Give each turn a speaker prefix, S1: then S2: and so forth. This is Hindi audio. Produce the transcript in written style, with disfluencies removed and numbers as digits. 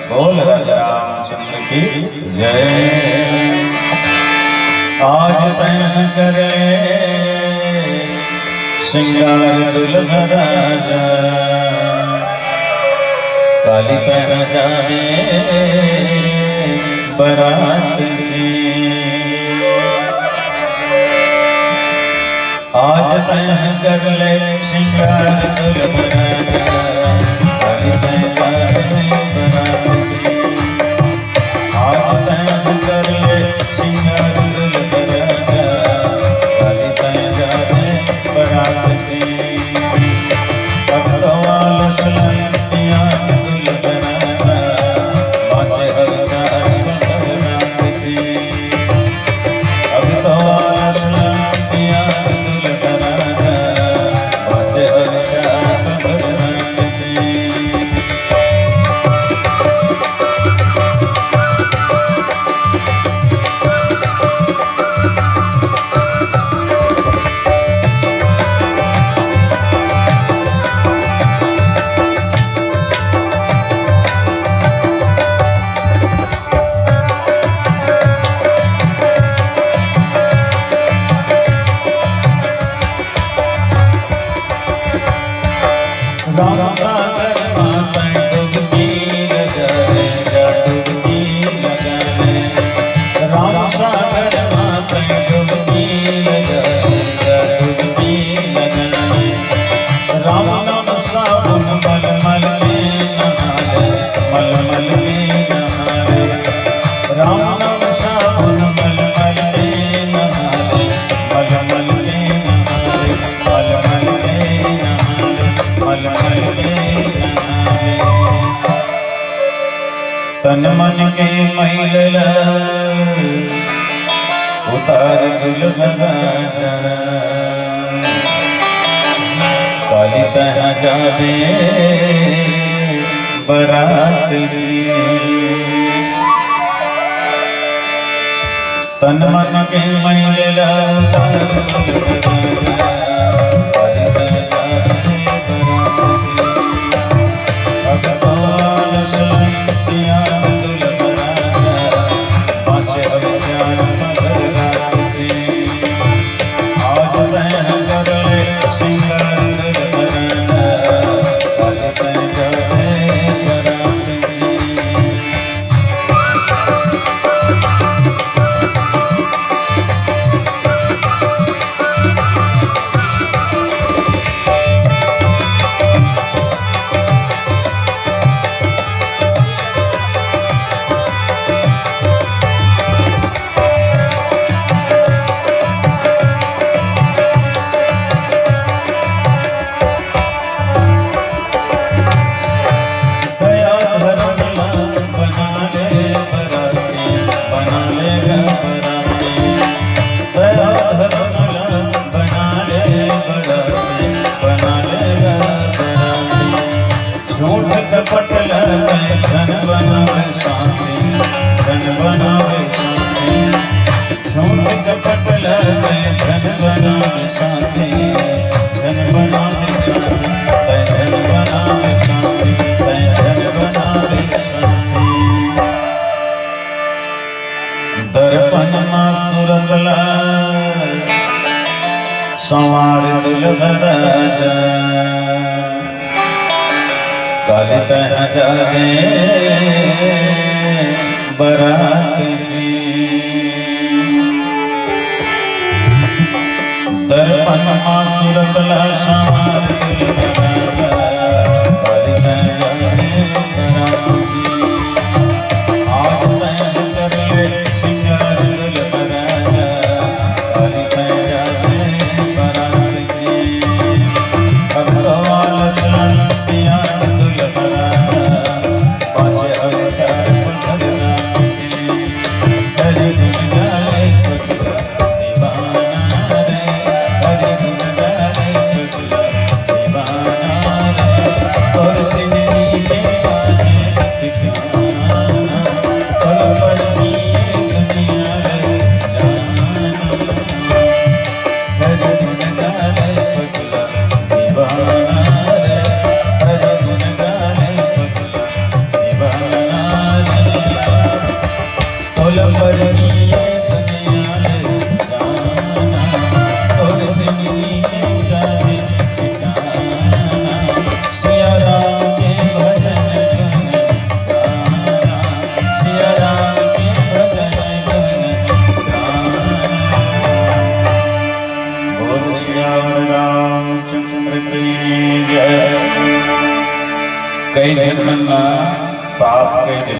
S1: बोल राजा रामचंद्र की जय। आज तैन करे श्रृंगार दुल्हा राजा, काली तैन जावे बरात जी। आज तैन कर ले श्रृंगार दुल्हा राजा, काली तैन जावे बरात जी। आज तैन कर ले श्रृंगार दुल्हा राजा, काली तैन जावे बरात जी। अब तो आलस लंतिया राम सागर माता डुबकी लगाए, डुबकी लगाए। राम सागर माता डुबकी लगाए, डुबकी लगाए। राम नाम साबुन मलमल में नहाए, मलमल में नहाए। राम नाम साबुन मलमल में नहाए, मलमल में नहाए, मलमल में नहाए। तन मन के मैल उतार दुल्हा राजा, काली तैन जावे बरात जी। तन मन के मैल उतार दुल्हा राजा, काली तैन जावे बरात जी। अब तो आलस लंतिया दुल्हा राजा, पाछे अब जान मगर रात जी। आज तैन कर ले श्रृंगार दुल्हा राजा, काली तैन जावे बरात जी। कपट लगे धन बनावे शांति, धन बनावे शांति। झूठ कपट लगे धन बनावे शांति, धन बनावे शांति। धन बनावे शांति, धन बनावे शांति। दर्पण मां सूरत लाए, संवार दुल्हा राजा, काली तैन जावे बरात जी। दर्पण मां सूरत ला संवार दुल्हा राजा, काली तैन जावे बरात जी। आज तैन कर ले श्रृंगार दुल्हा राजा, काली तैन जावे बरात जी। अब तो आलस लंतिया दुल्हा राजा, पाछे अब जान मगर रात जी। हरि गुण गाए पगला दीवाना रे, हरि गुण गाए पगला दीवाना। सियावर रामचंद्र की जय। कई जन्म साफ कई